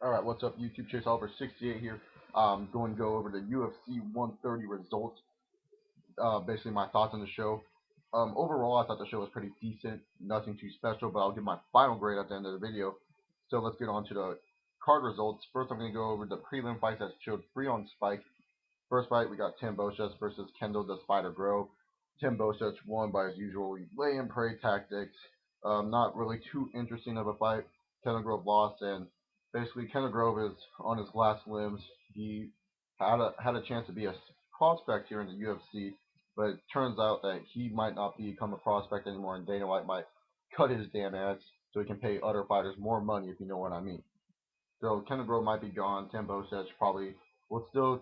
Alright, what's up YouTube? Chase Oliver 68 here. Going to go over the UFC 130 results. Basically my thoughts on the show. Overall, I thought the show was pretty decent. Nothing too special, but I'll give my final grade at the end of the video. So let's get on to the card results. First, I'm going to go over the prelim fights that showed free on Spike. First fight, we got Tim Boschus versus Kendall the Spider Grove. Tim Boschus won by his usual lay and pray tactics. Not really too interesting of a fight. Kendall Grove lost, and basically Kendall Grove is on his last limbs. He had a chance to be a prospect here in the UFC, but it turns out that he might not become a prospect anymore, and Dana White might cut his damn ass so he can pay other fighters more money, if you know what I mean. So Kendall Grove might be gone. Tim Boschus probably will still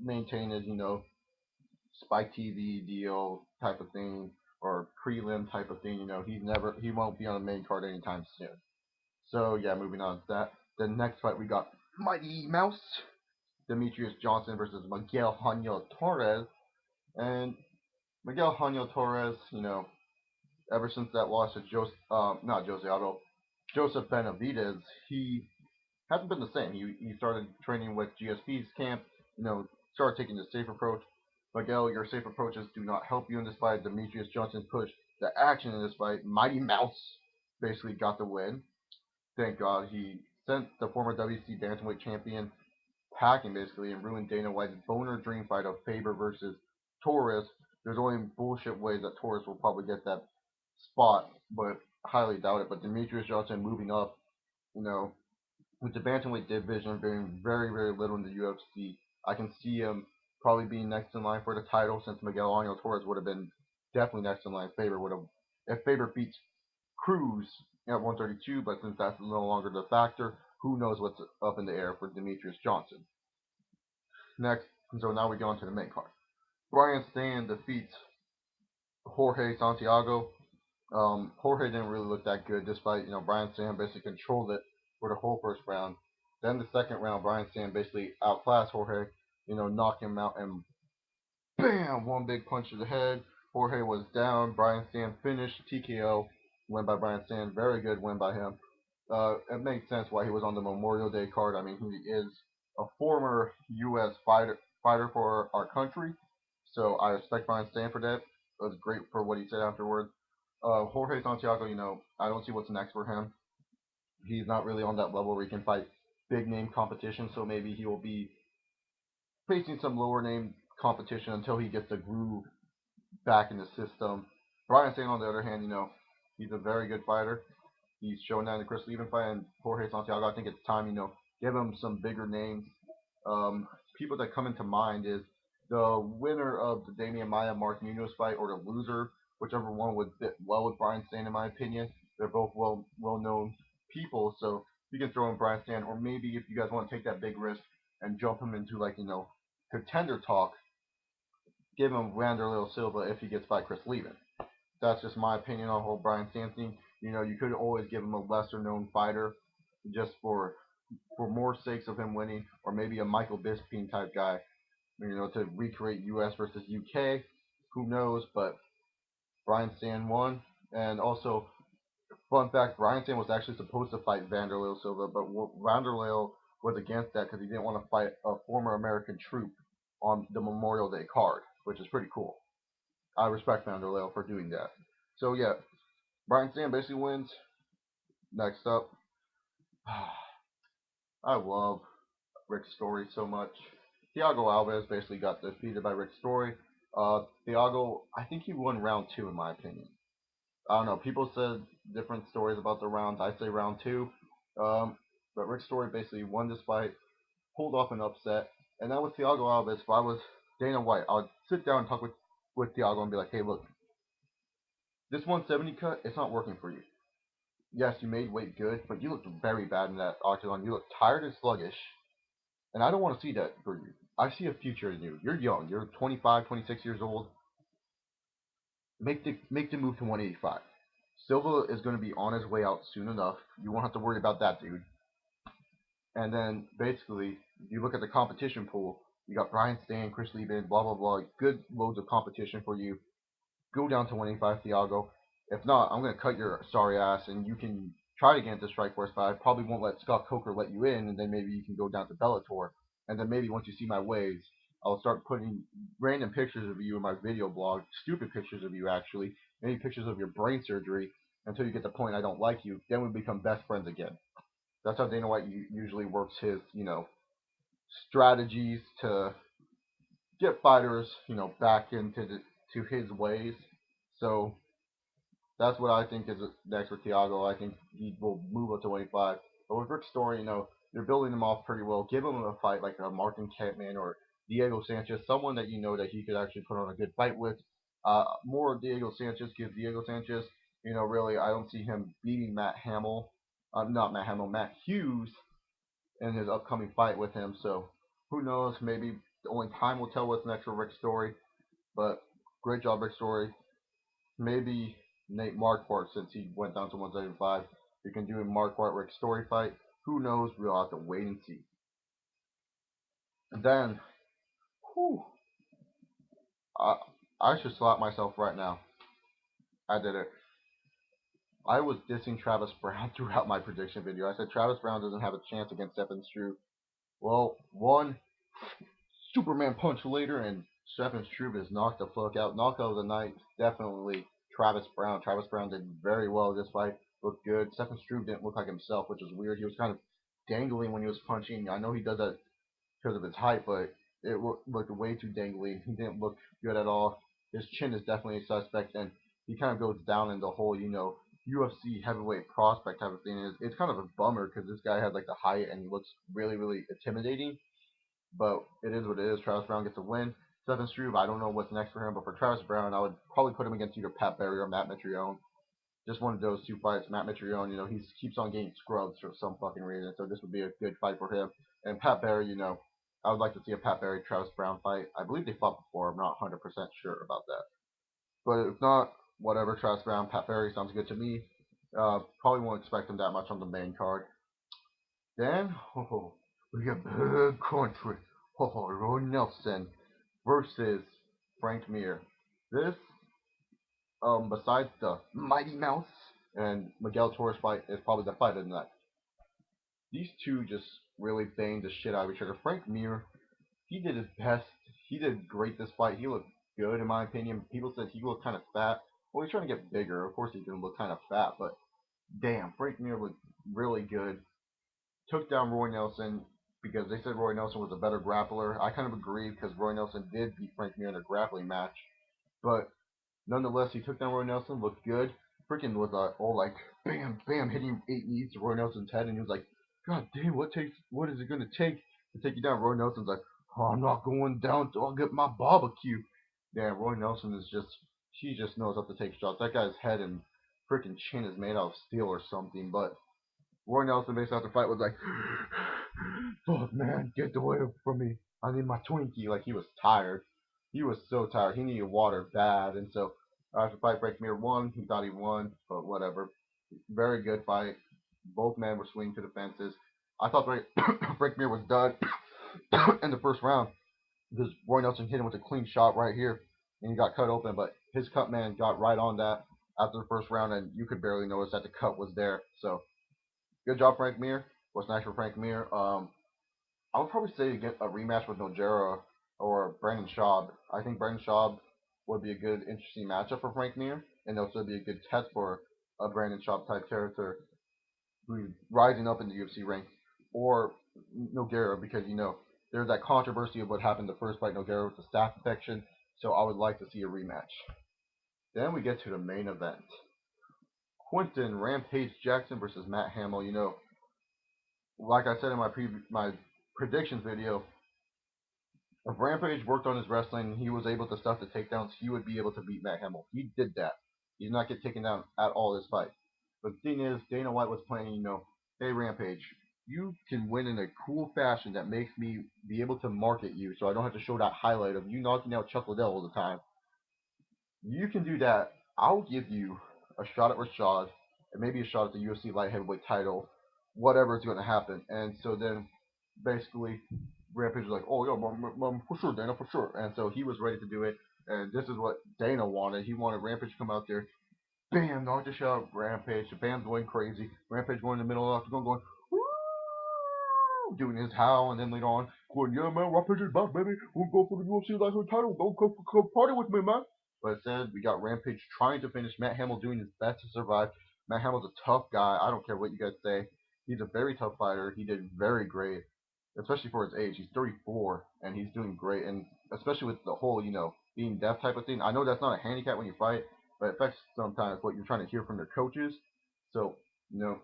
maintain his, Spike TV deal type of thing or prelim type of thing. He won't be on the main card anytime soon. So yeah, moving on to that. The next fight we got Mighty Mouse Demetrius Johnson versus Miguel Haniel Torres, and Miguel Haniel Torres, ever since that loss to not Jose Aldo, Joseph Benavidez, he hasn't been the same. He started training with GSP's camp, started taking the safe approach. Miguel, your safe approaches do not help you in this fight. Demetrius Johnson pushed the action in this fight. Mighty Mouse basically got the win. Thank God he sent the former WC bantamweight champion packing basically and ruined Dana White's boner dream fight of Faber versus Torres. There's only bullshit ways that Torres will probably get that spot, but highly doubt it. But Demetrius Johnson moving up, you know, with the bantamweight division being very, very little in the UFC, I can see him probably being next in line for the title since Miguel Angel Torres would have been definitely next in line. Faber would have, if Faber beats Cruz at 132, but since that's no longer the factor, who knows what's up in the air for Demetrius Johnson. Next, so now we go on to the main card. Brian Stann defeats Jorge Santiago. Jorge didn't really look that good, despite Brian Stann basically controlled it for the whole first round. Then the second round, Brian Stann basically outclassed Jorge, knocked him out and bam, one big punch to the head. Jorge was down. Brian Stann finished TKO. Win by Brian Stann. Very good win by him. It makes sense why he was on the Memorial Day card. I mean, he is a former U.S. fighter for our country, so I respect Brian Stann for that. It was great for what he said afterwards. Jorge Santiago, I don't see what's next for him. He's not really on that level where he can fight big name competition, so maybe he will be facing some lower name competition until he gets the groove back in the system. Brian Stann, on the other hand, he's a very good fighter. He's shown that in the Chris Leben fight, and Jorge Santiago, I think it's time, give him some bigger names. People that come into mind is the winner of the Damian Maia Mark Munoz fight, or the loser, whichever one would fit well with Brian Stann, in my opinion. They're both well known people, so you can throw in Brian Stann, or maybe if you guys want to take that big risk and jump him into contender talk, give him Wanderlei Silva if he gets by Chris Leben. That's just my opinion on the whole Brian Stann thing. You could always give him a lesser known fighter just for more sakes of him winning, or maybe a Michael Bisping type guy, to recreate US versus UK. Who knows? But Brian Stann won. And also, fun fact, Brian Stann was actually supposed to fight Wanderlei Silva, but Wanderlei was against that because he didn't want to fight a former American troop on the Memorial Day card, which is pretty cool. I respect Wanderlei for doing that. So yeah, Brian Stann basically wins. Next up, I love Rick Story so much. Thiago Alves basically got defeated by Rick Story. Thiago, I think he won round two in my opinion. I don't know. People said different stories about the rounds. I say round two. But Rick Story basically won this fight, pulled off an upset, and that was Thiago Alves. If I was Dana White, I would sit down and talk with Thiago and be like, hey, look, this 170 cut, it's not working for you. Yes, you made weight good, but you looked very bad in that octagon. You look tired and sluggish, and I don't want to see that for you. I see a future in you. You're young. You're 25, 26 years old. Make the move to 185. Silva is going to be on his way out soon enough. You won't have to worry about that, dude. And then basically, you look at the competition pool. You got Brian Stann, Chris Leben, blah blah blah. Good loads of competition for you. Go down to 185, Thiago. If not, I'm gonna cut your sorry ass, and you can try to get into Strikeforce, but I probably won't let Scott Coker let you in, and then maybe you can go down to Bellator, and then maybe once you see my ways, I'll start putting random pictures of you in my video blog, stupid pictures of you actually, maybe pictures of your brain surgery, until you get the point I don't like you. Then we become best friends again. That's how Dana White usually works his, strategies to get fighters, back into to his ways. So that's what I think is next for Thiago. I think he will move up to 25. But with Rick Story, they're building him off pretty well. Give him a fight like a Martin Kampman or Diego Sanchez, someone that you know that he could actually put on a good fight with. More Diego Sanchez gives Diego Sanchez. Really, I don't see him beating Matt Hammil, not Matt Hammil, Matt Hughes in his upcoming fight with him. So who knows? Maybe only time will tell what's next for Rick Story. But great job, Rick Story. Maybe Nate Marquardt, since he went down to 175. You can do a Marquardt Rick Story fight. Who knows? We'll have to wait and see. And then, whew, I, I should slap myself right now. I did it. I was dissing Travis Browne throughout my prediction video. I said Travis Browne doesn't have a chance against Stefan Struve. Well, one Superman punch later, and Stefan Struve is knocked the fuck out. Knockout of the night, definitely Travis Browne. Travis Browne did very well this fight. Looked good. Stefan Struve didn't look like himself, which was weird. He was kind of dangling when he was punching. I know he does that because of his height, but it looked way too dangly. He didn't look good at all. His chin is definitely a suspect, and he kind of goes down in the whole, UFC heavyweight prospect type of thing. It's kind of a bummer because this guy has like the height and he looks really, really intimidating. But it is what it is. Travis Browne gets a win. Stefan Struve, I don't know what's next for him, but for Travis Browne, I would probably put him against either Pat Barry or Matt Mitrione. Just one of those two fights. Matt Mitrione, he keeps on getting scrubbed for some fucking reason, so this would be a good fight for him. And Pat Barry, I would like to see a Pat Barry Travis Browne fight. I believe they fought before. I'm not 100% sure about that. But if not, whatever. Travis Browne, Pat Barry sounds good to me. Probably won't expect him that much on the main card. Then, we got big country. Roy Nelson versus Frank Mir. This, besides the Mighty Mouse and Miguel Torres fight, is probably the fight of the night. These two just really banged the shit out of each other. Frank Mir, he did his best. He did great this fight. He looked good, in my opinion. People said he looked kind of fat. Well, he's trying to get bigger. Of course, he can look kind of fat, but damn, Frank Mir looked really good. Took down Roy Nelson because they said Roy Nelson was a better grappler. I kind of agree because Roy Nelson did beat Frank Mir in a grappling match. But nonetheless, he took down Roy Nelson, looked good. Freaking was all like, bam, bam, hitting 8 knees to Roy Nelson's head. And he was like, God damn, what is it going to take you down? Roy Nelson's like, oh, I'm not going down till I get my barbecue. Damn, Roy Nelson is he just knows how to take shots. That guy's head and freaking chin is made out of steel or something. But Roy Nelson, based off the fight, was like, fuck, man, get away from me. I need my Twinkie. Like, he was tired. He was so tired. He needed water bad. And so, after the fight, Frank Mir won. He thought he won, but whatever. Very good fight. Both men were swinging to the fences. I thought Frank Mir was done in the first round because Roy Nelson hit him with a clean shot right here, and he got cut open. But his cut man got right on that after the first round, and you could barely notice that the cut was there. So, good job, Frank Mir. What's next for Frank Mir? I would probably say get a rematch with Nogueira or Brandon Schaub. I think Brandon Schaub would be a good, interesting matchup for Frank Mir, and also be a good test for a Brandon Schaub type character who's rising up in the UFC ranks, or Nogueira, because there's that controversy of what happened the first fight Nogueira with the staph infection. So I would like to see a rematch. Then we get to the main event: Quinton Rampage Jackson versus Matt Hammil. Like I said in my predictions video, if Rampage worked on his wrestling, he was able to stuff the takedowns, he would be able to beat Matt Hammil. He did that. He did not get taken down at all this fight. But the thing is, Dana White was playing, hey Rampage, you can win in a cool fashion that makes me be able to market you so I don't have to show that highlight of you knocking out Chuck Liddell all the time. You can do that. I'll give you a shot at Rashad and maybe a shot at the UFC light heavyweight title, whatever is going to happen. And so then basically Rampage was like, oh yeah, for sure, Dana, for sure. And so he was ready to do it. And this is what Dana wanted. He wanted Rampage to come out there, bam, knocked the shit out of Rampage. The band's going crazy. Rampage going in the middle of the octagon going, woo, doing his howl, and then later on, going, yeah, man, Rampage is back, baby. We'll go for the UFC Lightweight title. Don't come party with me, man. But instead, we got Rampage trying to finish. Matt Hammil doing his best to survive. Matt Hamill's a tough guy. I don't care what you guys say. He's a very tough fighter. He did very great, especially for his age. He's 34, and he's doing great. And especially with the whole, being deaf type of thing. I know that's not a handicap when you fight, but it affects sometimes what you're trying to hear from your coaches. So, you know,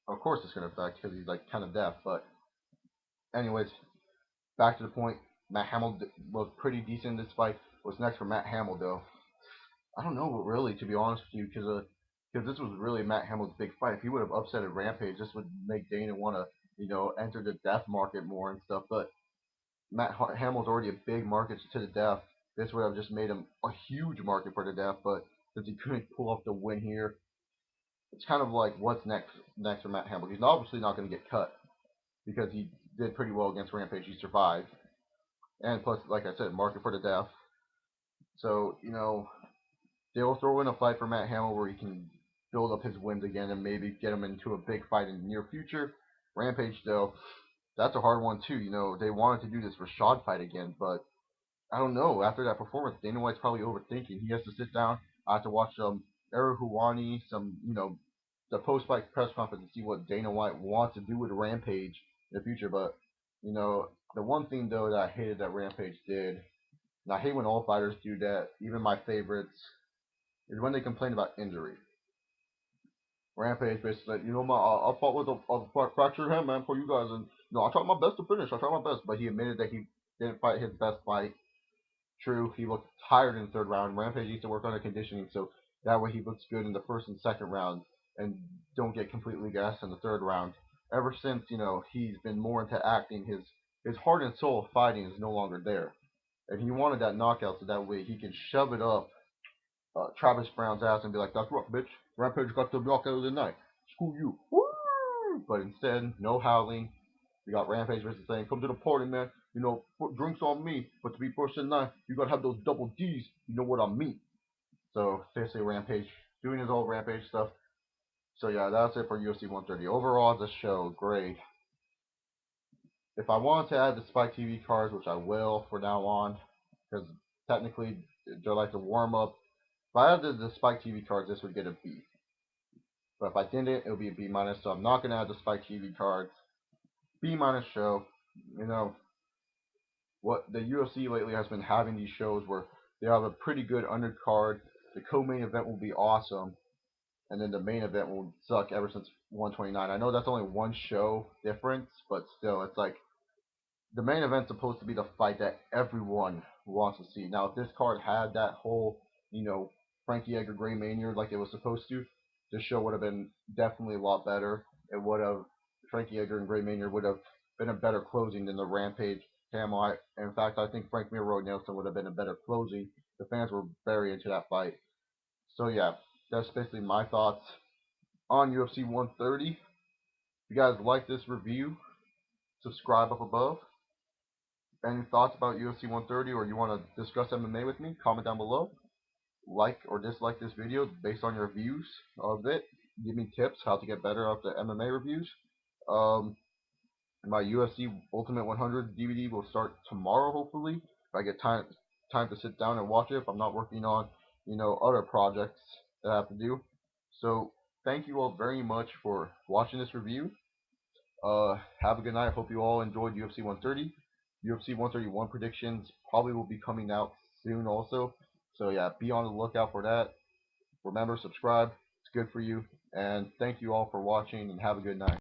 of course it's going to affect because he's like kind of deaf. But anyways, back to the point. Matt Hammil was pretty decent in this fight. What's next for Matt Hammil though? I don't know really, to be honest with you, because this was really Matt Hamill's big fight. If he would have upset at Rampage, this would make Dana want to enter the death market more and stuff. But Matt Hamill's already a big market to the death. This would have just made him a huge market for the death. But since he couldn't pull off the win here, it's kind of like what's next for Matt Hamill. He's obviously not going to get cut because he did pretty well against Rampage. He survived, and plus, like I said, market for the death. So they'll throw in a fight for Matt Hamill where he can build up his wins again and maybe get him into a big fight in the near future. Rampage, though, that's a hard one too. They wanted to do this Rashad fight again, but I don't know. After that performance, Dana White's probably overthinking. He has to sit down. I have to watch Eru Huwani, the post-fight press conference and see what Dana White wants to do with Rampage in the future. But the one thing though that I hated that Rampage did, and I hate when all fighters do that, even my favorites, is when they complain about injury. Rampage basically said, I fought with a fractured hand, man, for you guys, and I tried my best to finish. I tried my best, but he admitted that he didn't fight his best fight. True, he looked tired in the third round. Rampage needs to work on the conditioning so that way he looks good in the first and second round and don't get completely gassed in the third round. Ever since, he's been more into acting, his heart and soul of fighting is no longer there. And he wanted that knockout so that way he can shove it up Travis Browne's ass and be like, that's right, bitch. Rampage got the knockout of the night. Screw you. Woo! But instead, no howling. We got Rampage versus saying, come to the party, man. Drinks on me. But to be first in line, you gotta have those double D's. You know what I mean. So, seriously, Rampage doing his old Rampage stuff. So, yeah, that's it for UFC 130. Overall, the show, great. If I wanted to add the Spike TV cards, which I will for now on, because technically they're like the warm up. If I added the Spike TV cards, this would get a B. But if I didn't, it would be a B minus. So I'm not gonna add the Spike TV cards. B minus show. You know what the UFC lately has been having these shows where they have a pretty good undercard. The co-main event will be awesome, and then the main event will suck ever since 129. I know that's only one show difference, but still, it's like the main event's supposed to be the fight that everyone wants to see. Now, if this card had that whole, Frankie Edgar Gray Maynard like it was supposed to, this show would have been definitely a lot better. It would have Frankie Edgar and Gray Maynard would have been a better closing than the Rampage Hammil. In fact, I think Frank Miro Nelson would have been a better closing. The fans were very into that fight. So yeah, that's basically my thoughts on UFC 130. If you guys like this review, subscribe up above. Any thoughts about UFC 130 or you want to discuss MMA with me, comment down below. Like or dislike this video based on your views of it. Give me tips how to get better at the MMA reviews. Um, my UFC Ultimate 100 DVD will start tomorrow, hopefully. If I get time to sit down and watch it, if I'm not working on, other projects that I have to do. So thank you all very much for watching this review. Have a good night. Hope you all enjoyed UFC 130. UFC 131 predictions probably will be coming out soon also. So yeah, be on the lookout for that. Remember, subscribe. It's good for you. And thank you all for watching and have a good night.